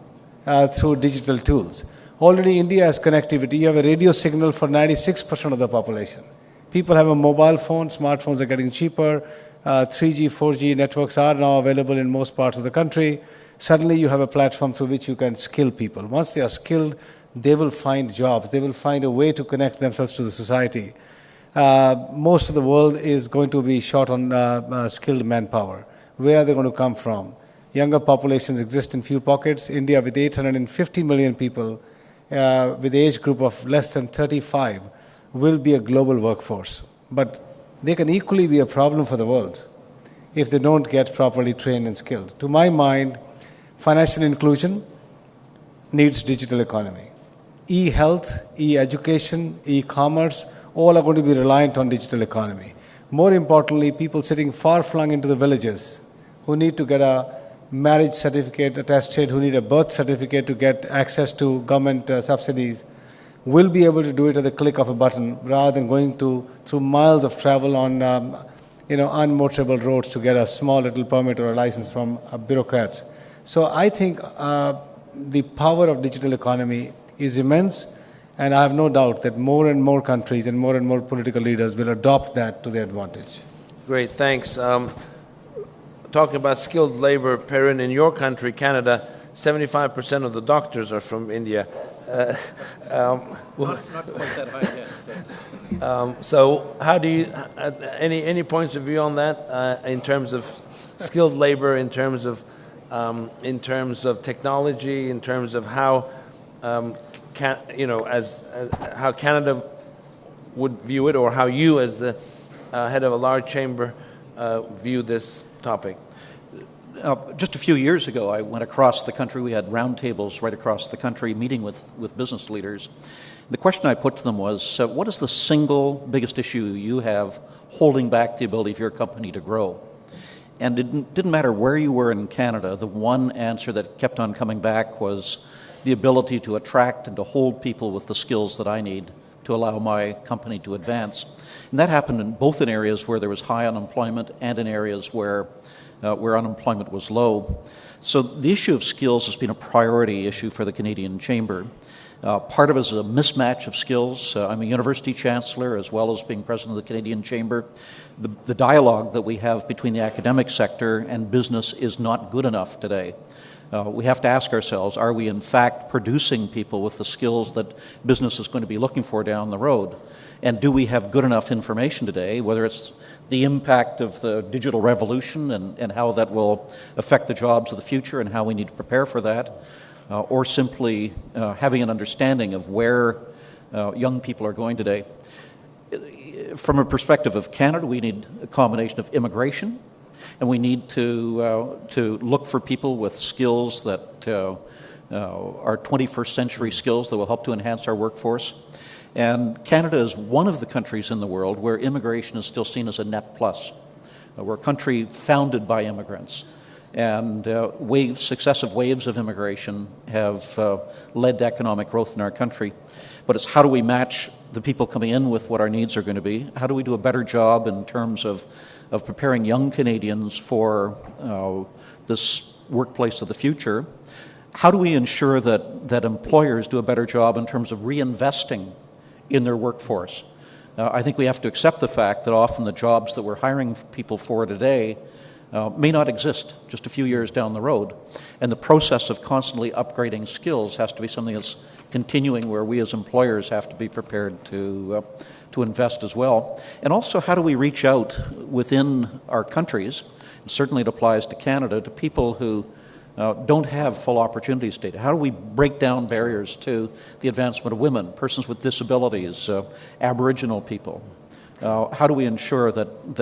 through digital tools. Already, India has connectivity. You have a radio signal for 96% of the population. People have a mobile phone. Smartphones are getting cheaper. 3G, 4G networks are now available in most parts of the country. Suddenly, you have a platform through which you can skill people. Once they are skilled, they will find jobs. They will find a way to connect themselves to the society. Most of the world is going to be short on skilled manpower. Where are they going to come from? Younger populations exist in few pockets. India, with 850 million people, with age group of less than 35, will be a global workforce. But they can equally be a problem for the world if they don't get properly trained and skilled. To my mind, financial inclusion needs digital economy. E-health, e-education, e-commerce, all are going to be reliant on digital economy. More importantly, people sitting far-flung into the villages who need to get a marriage certificate attested, who need a birth certificate to get access to government subsidies, will be able to do it at the click of a button rather than going through miles of travel on unmotorable roads to get a small little permit or a license from a bureaucrat. So I think the power of digital economy is immense, and I have no doubt that more and more countries and more political leaders will adopt that to their advantage. Great, thanks. Talking about skilled labor, Perrin, in your country, Canada, 75% of the doctors are from India. Not quite that high yet. So how do you, any points of view on that in terms of skilled labor, in terms of technology, in terms of how, how Canada would view it, or how you as the head of a large chamber view this topic? Just a few years ago, I went across the country. We had roundtables right across the country meeting with business leaders. The question I put to them was, what is the single biggest issue you have holding back the ability of your company to grow? And it didn't matter where you were in Canada, the one answer that kept on coming back was the ability to attract and to hold people with the skills that I need to allow my company to advance. And that happened in both in areas where there was high unemployment and in areas where unemployment was low. So the issue of skills has been a priority issue for the Canadian Chamber. Part of it is a mismatch of skills. I'm a university chancellor as well as being president of the Canadian Chamber. The dialogue that we have between the academic sector and business is not good enough today. We have to ask ourselves, are we in fact producing people with the skills that business is going to be looking for down the road? And do we have good enough information today, whether it's the impact of the digital revolution and how that will affect the jobs of the future and how we need to prepare for that, or simply having an understanding of where young people are going today. From a perspective of Canada, we need a combination of immigration, and we need to look for people with skills that are 21st century skills that will help to enhance our workforce. And Canada is one of the countries in the world where immigration is still seen as a net plus. We're a country founded by immigrants. And successive waves of immigration have led to economic growth in our country. But it's how do we match the people coming in with what our needs are going to be? How do we do a better job in terms of preparing young Canadians for this workplace of the future? How do we ensure that employers do a better job in terms of reinvesting in their workforce? I think we have to accept the fact that often the jobs that we're hiring people for today may not exist just a few years down the road. And the process of constantly upgrading skills has to be something that's continuing, where we as employers have to be prepared to invest as well. And also, how do we reach out within our countries, and certainly it applies to Canada, to people who don't have full opportunities today? How do we break down barriers to the advancement of women, persons with disabilities, Aboriginal people? How do we ensure that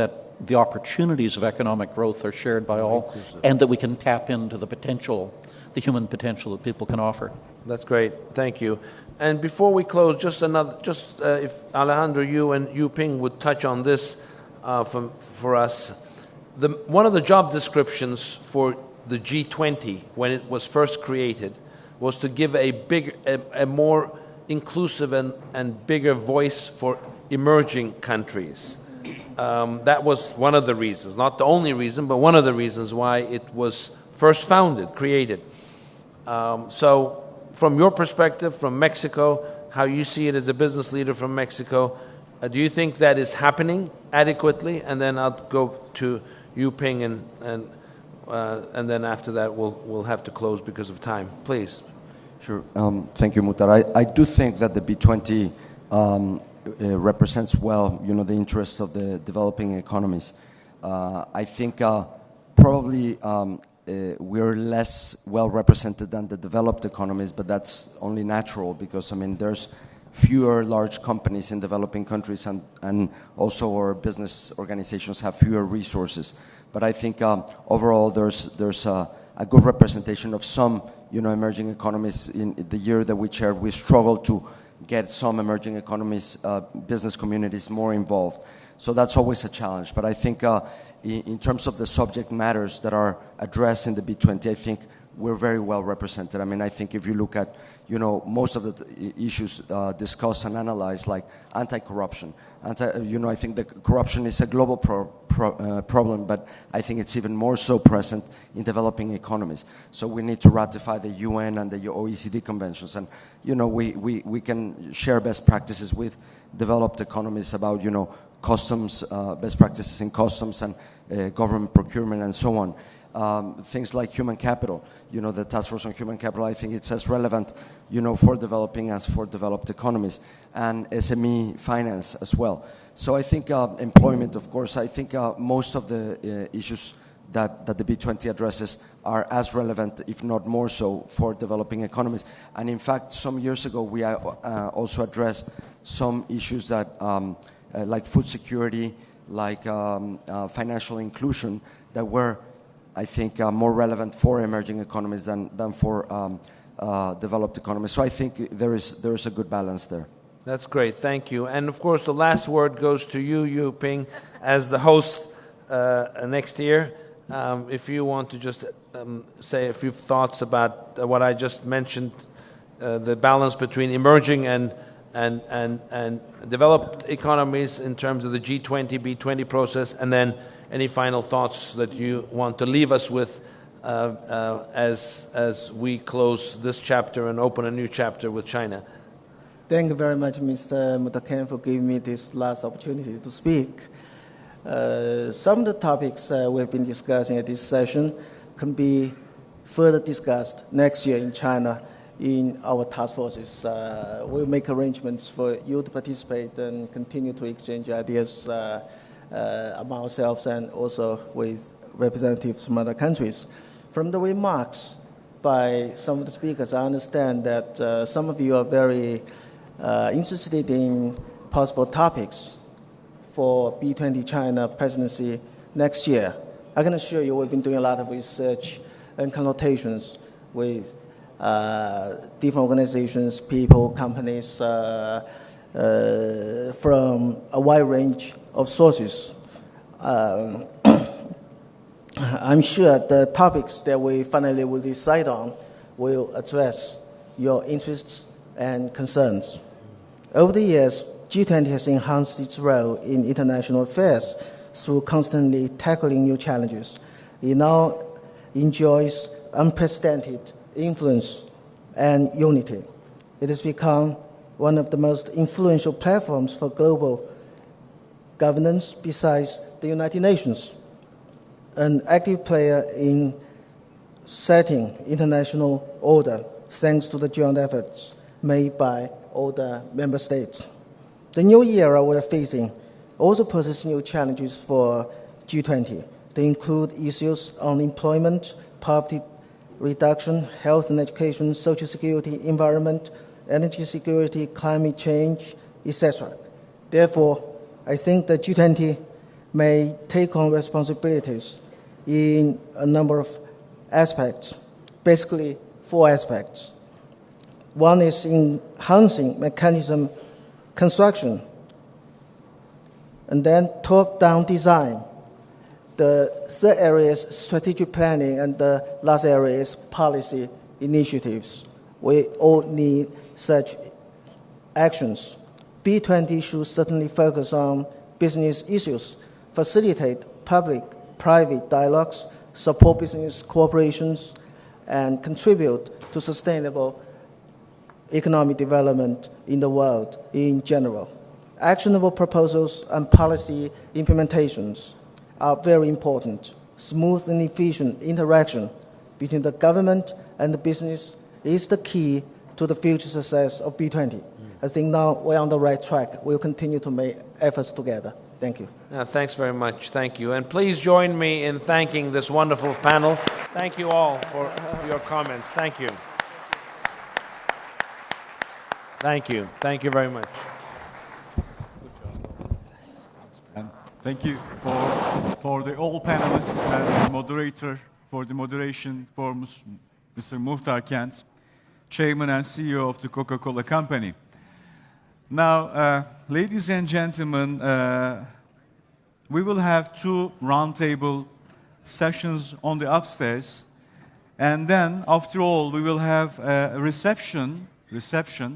the opportunities of economic growth are shared by all, and that we can tap into the potential, the human potential that people can offer? That's great. Thank you. And before we close, if Alejandro, you and Yu Ping would touch on this for us. One of the job descriptions for the G20 when it was first created was to give a more inclusive and bigger voice for emerging countries. That was one of the reasons, not the only reason, but one of the reasons why it was first created. So from your perspective, from Mexico, how you see it as a business leader from Mexico, do you think that is happening adequately? And then I'll go to Yu Ping, and then after that we'll have to close because of time. Please. Sure. Thank you, Muhtar. I do think that the B20 represents well, the interests of the developing economies. I think probably we're less well represented than the developed economies, but that's only natural because, there's fewer large companies in developing countries, and also our business organizations have fewer resources. But I think overall there's a good representation of some emerging economies. In the year that we chaired, we struggled to get some emerging economies, business communities more involved. So that's always a challenge. But I think in terms of the subject matters that are addressed in the B20, I think we're very well represented. I think if you look at most of the issues discussed and analyzed, like anti-corruption. I think that corruption is a global problem, but I think it's even more so present in developing economies. So we need to ratify the UN and the OECD conventions, and we can share best practices with developed economies about customs, best practices in customs and government procurement and so on. Things like human capital, the task force on human capital, I think it's as relevant, for developing as for developed economies, and SME finance as well. So I think employment, of course, I think most of the issues that the B20 addresses are as relevant, if not more so, for developing economies. And in fact, some years ago, we also addressed some issues that, like food security, like financial inclusion, that were, I think, more relevant for emerging economies than for developed economies. So I think there is a good balance there. That's great. Thank you. And of course, the last word goes to you, Yu Ping, as the host next year. If you want to just say a few thoughts about what I just mentioned, the balance between emerging and developed economies in terms of the G20, B20 process, and then any final thoughts that you want to leave us with as we close this chapter and open a new chapter with China. Thank you very much, Mr. Mutaken, for giving me this last opportunity to speak. Some of the topics we've been discussing at this session can be further discussed next year in China in our task forces. We'll make arrangements for you to participate and continue to exchange ideas among ourselves and also with representatives from other countries. From the remarks by some of the speakers, I understand that some of you are very interested in possible topics for B20 China presidency next year. I can assure you we've been doing a lot of research and consultations with different organizations, people, companies from a wide range of sources. I'm sure the topics that we finally will decide on will address your interests and concerns. Over the years, G20 has enhanced its role in international affairs through constantly tackling new challenges. It now enjoys unprecedented influence and unity. It has become one of the most influential platforms for global governance besides the United Nations, an active player in setting international order thanks to the joint efforts made by all the member states. The new era we're facing also poses new challenges for G20. They include issues on employment, poverty reduction, health and education, social security, environment, energy security, climate change, etc. Therefore, I think the G20 may take on responsibilities in a number of aspects, basically 4 aspects. One is enhancing mechanism construction, and then top-down design. The third area is strategic planning, and the last area is policy initiatives. We all need such actions. B20 should certainly focus on business issues, facilitate public-private dialogues, support business cooperations, and contribute to sustainable economic development in the world in general. Actionable proposals and policy implementations are very important. Smooth and efficient interaction between the government and the business is the key to the future success of B20. I think now we're on the right track. We'll continue to make efforts together. Thank you. Thanks very much. Thank you. And please join me in thanking this wonderful panel. Thank you all for your comments. Thank you. Thank you. Thank you very much. And thank you for the all panelists and the moderator for the moderation for Mr. Muhtar Kent, Chairman and CEO of the Coca-Cola Company. Now, ladies and gentlemen, we will have 2 roundtable sessions on the upstairs, and then, after all, we will have a reception,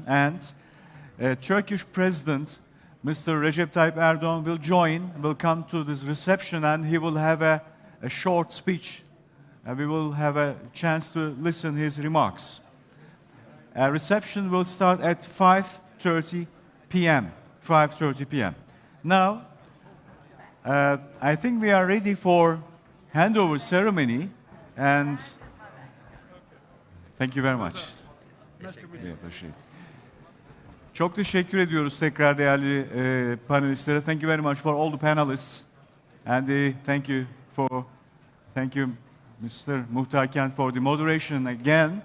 and Turkish President Mr. Recep Tayyip Erdogan will come to this reception, and he will have a short speech. We will have a chance to listen his remarks. Reception will start at 5:30 p.m. 5:30 p.m. Now, I think we are ready for handover ceremony, and thank you very much. Çok teşekkür ediyoruz tekrar değerli panelistlere. Thank you very much for all the panelists, and thank you Mr. Muhtar Kent for the moderation again.